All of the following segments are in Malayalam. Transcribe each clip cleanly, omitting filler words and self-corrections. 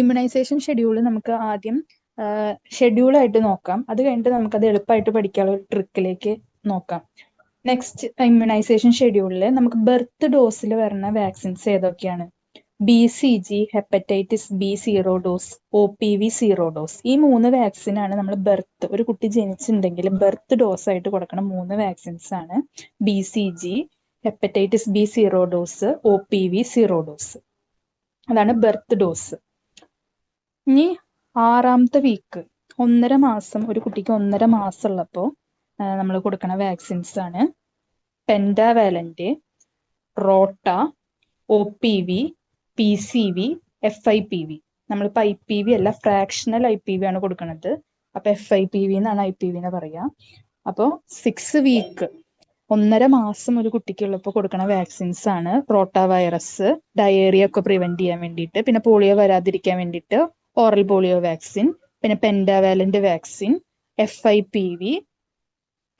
ഇമ്മ്യൂണൈസേഷൻ ഷെഡ്യൂൾ നമുക്ക് ആദ്യം ഷെഡ്യൂളായിട്ട് നോക്കാം. അത് കഴിഞ്ഞിട്ട് നമുക്കത് എളുപ്പമായിട്ട് പഠിക്കാനുള്ള ഒരു ട്രിക്കിലേക്ക് നോക്കാം. നെക്സ്റ്റ് ഇമ്മ്യൂണൈസേഷൻ ഷെഡ്യൂളിൽ നമുക്ക് ബർത്ത് ഡോസിൽ വരുന്ന വാക്സിൻസ് ഏതൊക്കെയാണ്? BCG, hepatitis B zero dose, OPV zero dose. ഈ 3 വാക്സിനാണ് നമ്മൾ ഒരു കുട്ടി ജനിച്ചിട്ടുണ്ടെങ്കിൽ ബർത്ത് ഡോസ് ആയിട്ട് കൊടുക്കുന്ന 3 വാക്സിൻസ് ആണ് BCG, hepatitis B zero dose, OPV zero dose. അതാണ് ബർത്ത് ഡോസ്. ഇനി 6ാമത്തെ വീക്ക്, 1.5 മാസം, ഒരു കുട്ടിക്ക് 1.5 മാസം ഉള്ളപ്പോൾ നമ്മൾ കൊടുക്കുന്ന വാക്സിൻസ് ആണ് പെൻഡാവാലന്റ്, റോട്ട, OPV, PCV, FIPV. നമ്മളിപ്പോൾ IPV അല്ല, ഫ്രാക്ഷണൽ IPV ആണ് കൊടുക്കുന്നത്. അപ്പൊ FIPV എന്നാണ് IPV എന്ന് പറയാ. അപ്പോൾ 6 വീക്ക്, 1.5 മാസം ഒരു കുട്ടിക്കുള്ളപ്പോൾ കൊടുക്കുന്ന വാക്സിൻസ് ആണ് റോട്ട വൈറസ്, ഡയേറിയ ഒക്കെ പ്രിവെന്റ് ചെയ്യാൻ വേണ്ടിയിട്ട്, പിന്നെ പോളിയോ വരാതിരിക്കാൻ വേണ്ടിയിട്ട് ഓറൽ പോളിയോ വാക്സിൻ, പിന്നെ പെൻഡാവാലന്റ് വാക്സിൻ, FIPV,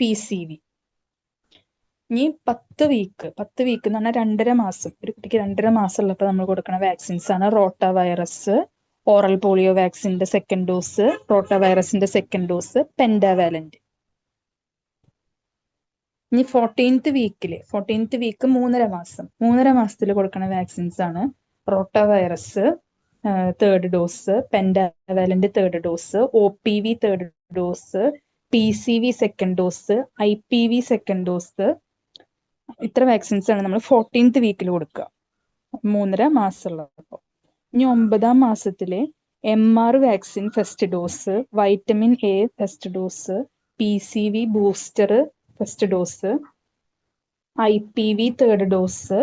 PCV. ഇനി 10 വീക്ക് എന്ന് പറഞ്ഞാൽ 2.5 മാസം, ഒരു കുട്ടിക്ക് 2.5 മാസം ഉള്ളപ്പോൾ നമ്മൾ കൊടുക്കുന്ന വാക്സിൻസ് ആണ് റോട്ട വൈറസ്, ഓറൽ പോളിയോ വാക്സിന്റെ 2nd ഡോസ്, റോട്ട വൈറസിന്റെ 2nd ഡോസ്, പെൻഡാവാലന്റ്. ഇനി 14th വീക്ക് 3.5 മാസം, 3.5 മാസത്തിൽ കൊടുക്കുന്ന വാക്സിൻസ് ആണ് റോട്ട virus 3rd dose, pentavalent 3rd dose, OPV 3rd dose, PCV 2nd dose, IPV 2nd dose. ഇത്ര വാക്സിൻസ് ആണ് നമ്മൾ 14th വീക്കിൽ കൊടുക്കുക, 3.5 മാസമുള്ളപ്പോൾ. ഇനി 9ാം മാസത്തില് MR vaccine 1st dose, vitamin A 1st dose, PCV booster 1st dose, IPV 3rd dose.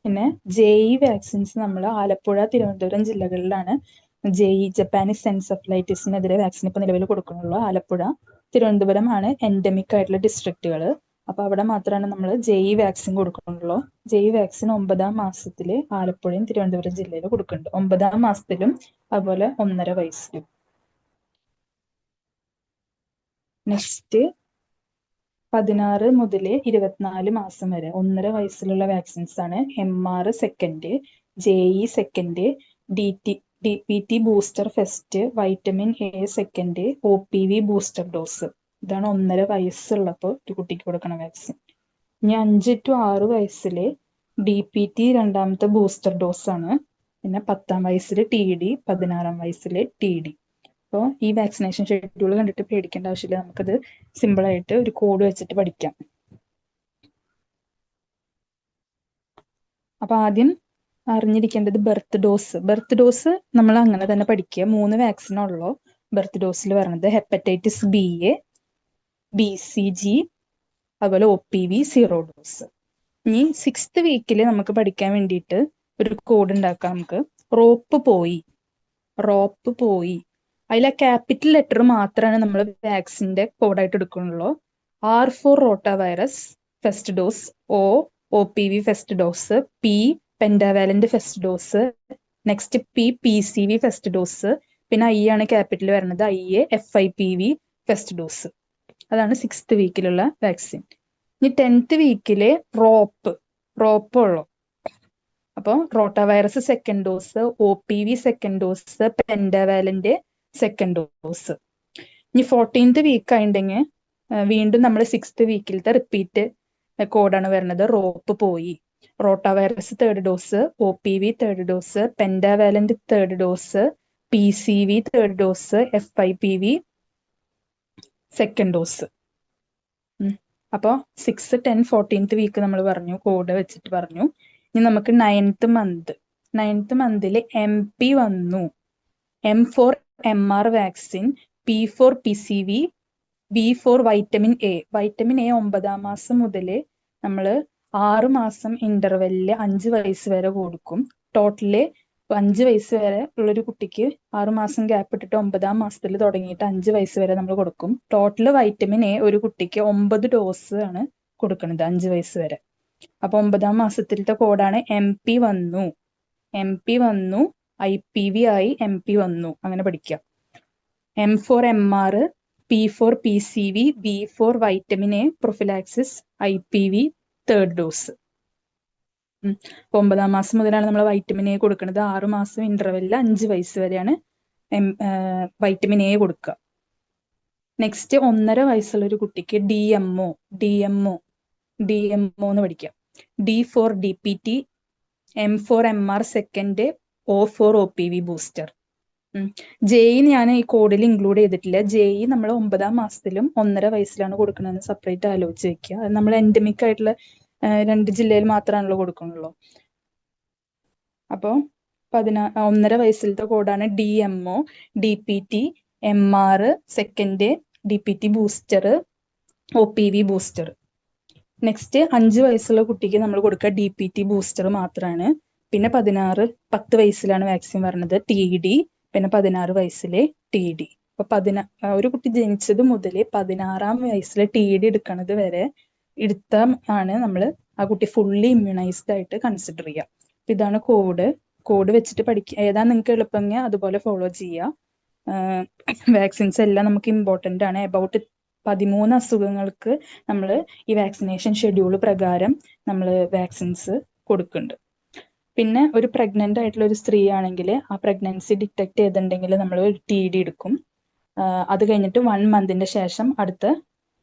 പിന്നെ JE വാക്സിൻസ് നമ്മൾ ആലപ്പുഴ, തിരുവനന്തപുരം ജില്ലകളിലാണ് ജപ്പാനീസ് എൻസെഫലൈറ്റിസിനെതിരെ വാക്സിൻ ഇപ്പൊ നിലവിൽ കൊടുക്കുന്നുള്ളൂ. ആലപ്പുഴ, തിരുവനന്തപുരം ആണ് എൻഡമിക് ആയിട്ടുള്ള ഡിസ്ട്രിക്റ്റുകൾ. അപ്പൊ അവിടെ മാത്രമാണ് നമ്മൾ JE വാക്സിൻ കൊടുക്കുന്നുള്ളൂ. JE വാക്സിൻ 9ാം മാസത്തില് ആലപ്പുഴയും തിരുവനന്തപുരം ജില്ലയിൽ കൊടുക്കുന്നുണ്ട്. 9ാം മാസത്തിലും അതുപോലെ 1.5 വയസ്സിലും. നെക്സ്റ്റ് 16 മുതൽ 24 മാസം വരെ 1.5 വയസ്സിലുള്ള വാക്സിൻസ് ആണ് MR 2nd, JE 2nd, DPT booster 1st, vitamin A 2nd, OPV booster dose. ഇതാണ് 1.5 വയസ്സുള്ളപ്പോൾ ഒരു കുട്ടിക്ക് കൊടുക്കുന്ന വാക്സിൻ. ഇനി 5 to 6 വയസ്സില് DPT 2ാമത്തെ ബൂസ്റ്റർ ഡോസ് ആണ്. പിന്നെ 10ാം വയസ്സിൽ TD, 16ാം വയസ്സിൽ TD. അപ്പോൾ ഈ വാക്സിനേഷൻ ഷെഡ്യൂൾ കണ്ടിട്ട് പേടിക്കേണ്ട ആവശ്യമില്ല, നമുക്കത് സിമ്പിൾ ആയിട്ട് ഒരു കോഡ് വെച്ചിട്ട് പഠിക്കാം. അപ്പൊ ആദ്യം അറിഞ്ഞിരിക്കേണ്ടത് ബർത്ത് ഡോസ് നമ്മൾ അങ്ങനെ തന്നെ പഠിക്കുക. 3 വാക്സിനുള്ളൂ ബർത്ത് ഡോസിൽ പറയുന്നത്. ഹെപ്പറ്റൈറ്റിസ് BA, BCG, അതുപോലെ OPV സീറോ ഡോസ്. ഇനി 6th വീക്കിൽ നമുക്ക് പഠിക്കാൻ വേണ്ടിയിട്ട് ഒരു കോഡ് ഉണ്ടാക്കാം. നമുക്ക് റോപ്പ് പോയി അതിലെ ക്യാപിറ്റൽ ലെറ്റർ മാത്രമാണ് നമ്മൾ വാക്സിന്റെ കോഡായിട്ട് എടുക്കുന്നുള്ളൂ. R for rota virus 1st dose, OPV 1st dose, P pentavalent 1st dose, next PCV 1st dose, പിന്നെ I ആണ് ക്യാപിറ്റൽ വരുന്നത്, IA, FIPV 1st ഡോസ്. അതാണ് 6th വീക്കിലുള്ള വാക്സിൻ. ഇനി 10th വീക്കില് റോപ്പ് ഉള്ളു. അപ്പോൾ റോട്ട virus 2nd dose, OPV 2nd dose, pentavalent 2nd dose. ഇനി 14th വീക്ക് ആയിട്ടുണ്ടെങ്കിൽ വീണ്ടും നമ്മൾ 6th വീക്കിലത്തെ റിപ്പീറ്റ് കോഡാണ് വരുന്നത്. റോപ്പ് പോയി, റോട്ട virus 3rd dose, OPV 3rd dose, pentavalent 3rd dose, PCV 3rd dose, FIPV 2nd dose. അപ്പോൾ 6, 10, 14th വീക്ക് നമ്മൾ പറഞ്ഞു, കോഡ് വെച്ചിട്ട് പറഞ്ഞു. ഇനി നമുക്ക് 9th മന്തിൽ MP വന്നു. M for MR vaccine, P for PCV, B for vitamin A. Vitamin A 9ാം മാസം മുതൽ നമ്മൾ 6 മാസം ഇന്റർവെല്ലില് 5 വയസ്സ് വരെ കൊടുക്കും. ടോട്ടല് 5 വയസ്സ് വരെ ഉള്ളൊരു കുട്ടിക്ക് 6 മാസം ഗ്യാപ്പ് ഇട്ടിട്ട് 9ാം മാസത്തിൽ തുടങ്ങിയിട്ട് 5 വയസ്സ് വരെ നമ്മൾ കൊടുക്കും. ടോട്ടല് വൈറ്റമിൻ A ഒരു കുട്ടിക്ക് 9 ഡോസ് ആണ് കൊടുക്കുന്നത് 5 വയസ്സ് വരെ. അപ്പൊ 9ാം മാസത്തിലത്തെ കോഡാണ് MP വന്നു, IPV ആയി MP വന്നു, അങ്ങനെ പഠിക്കാം. M for MR, P for PCV, B for vitamin A prophylaxis, IPV 3rd dose. അപ്പൊ 9ാം മാസം മുതലാണ് നമ്മൾ വൈറ്റമിൻ എ കൊടുക്കുന്നത്. 6 മാസം ഇന്റർവെല്ലിൽ 5 വയസ്സ് വരെയാണ് വൈറ്റമിൻ എ കൊടുക്കുക. നെക്സ്റ്റ് 1.5 വയസ്സുള്ള ഒരു കുട്ടിക്ക് DMO എന്ന് പഠിക്കാം. D for DPT, M for MR second, O for OPV booster. JE ഞാൻ ഈ കോഡിൽ ഇൻക്ലൂഡ് ചെയ്തിട്ടില്ല. ജെഇ നമ്മൾ 9ാം മാസത്തിലും 1.5 വയസ്സിലാണ് കൊടുക്കണമെന്ന് സെപ്പറേറ്റ് ആലോചിച്ച് വെക്കുക. അത് നമ്മൾ എൻഡമിക് ആയിട്ടുള്ള 2 ജില്ലയിൽ മാത്രമാണല്ലോ കൊടുക്കുന്നുള്ളൂ. അപ്പോൾ 1.5 വയസ്സിലത്തെ കോഡാണ് DMO, DPT, MR second, DPT booster, OPV booster. Next 5 വയസ്സുള്ള കുട്ടിക്ക് നമ്മൾ കൊടുക്കുക DPT ബൂസ്റ്റർ മാത്രമാണ്. പിന്നെ 10 വയസ്സിലാണ് വാക്സിൻ വരുന്നത് TD, പിന്നെ 16 വയസ്സിലെ TD. അപ്പൊ ഒരു കുട്ടി ജനിച്ചത് മുതൽ 16ാം വയസ്സിൽ TD എടുക്കണത് വരെ ആണ് നമ്മൾ ആ കുട്ടി ഫുള്ളി ഇമ്മ്യൂണൈസ്ഡ് ആയിട്ട് കൺസിഡർ ചെയ്യുക. ഇതാണ് കോഡ് വെച്ചിട്ട് പഠിക്കുക. ഏതാ നിങ്ങൾക്ക് എളുപ്പമെങ്കിൽ അതുപോലെ ഫോളോ ചെയ്യുക. വാക്സിൻസ് എല്ലാം നമുക്ക് ഇമ്പോർട്ടൻ്റ് ആണ്. അബൌട്ട് 13 അസുഖങ്ങൾക്ക് നമ്മൾ ഈ വാക്സിനേഷൻ ഷെഡ്യൂൾ പ്രകാരം നമ്മൾ വാക്സിൻസ് കൊടുക്കുന്നുണ്ട്. പിന്നെ ഒരു പ്രഗ്നന്റ് ആയിട്ടുള്ള ഒരു സ്ത്രീ ആണെങ്കിൽ ആ പ്രഗ്നൻസി ഡിറ്റക്ട് ചെയ്തിട്ടുണ്ടെങ്കിൽ നമ്മൾ ഒരു TD എടുക്കും. അത് കഴിഞ്ഞിട്ട് 1 മന്തിന്റെ ശേഷം അടുത്ത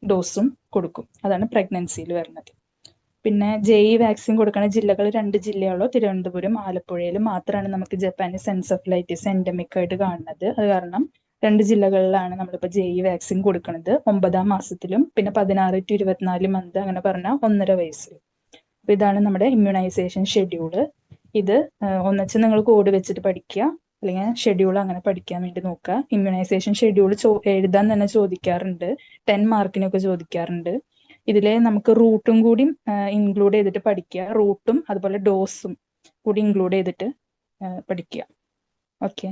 ഡോസും കൊടുക്കും. അതാണ് പ്രഗ്നൻസിയിൽ വരുന്നത്. പിന്നെ ജെഇ വാക്സിൻ കൊടുക്കുന്ന ജില്ലകൾ 2 ജില്ലകളോ തിരുവനന്തപുരം, ആലപ്പുഴയിൽ മാത്രമാണ് നമുക്ക് ജപ്പാനീസ് എൻസെഫലൈറ്റിസ് എൻഡമിക് ആയിട്ട് കാണുന്നത്. അത് കാരണം 2 ജില്ലകളിലാണ് നമ്മളിപ്പോൾ ജെഇ വാക്സിൻ കൊടുക്കുന്നത്. 9ാം മാസത്തിലും പിന്നെ 16 to 24 മന്ത്, അങ്ങനെ പറഞ്ഞാൽ 1.5 വയസ്സിലും. അപ്പൊ ഇതാണ് നമ്മുടെ ഇമ്മ്യൂണൈസേഷൻ ഷെഡ്യൂള്. ഇത് ഒന്നിച്ച് നിങ്ങൾ കോഡ് വെച്ചിട്ട് പഠിക്കുക, അല്ലെങ്കിൽ ഷെഡ്യൂൾ അങ്ങനെ പഠിക്കാൻ വേണ്ടി നോക്കുക. ഇമ്മ്യൂണൈസേഷൻ ഷെഡ്യൂൾ എഴുതാൻ തന്നെ ചോദിക്കാറുണ്ട്, 10 മാർക്കിനൊക്കെ ചോദിക്കാറുണ്ട്. ഇതിലെ നമുക്ക് റൂട്ടും കൂടി ഇൻക്ലൂഡ് ചെയ്തിട്ട് പഠിക്കുക. റൂട്ടും അതുപോലെ ഡോസും കൂടി ഇൻക്ലൂഡ് ചെയ്തിട്ട് പഠിക്കുക. Okay,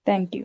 thank you.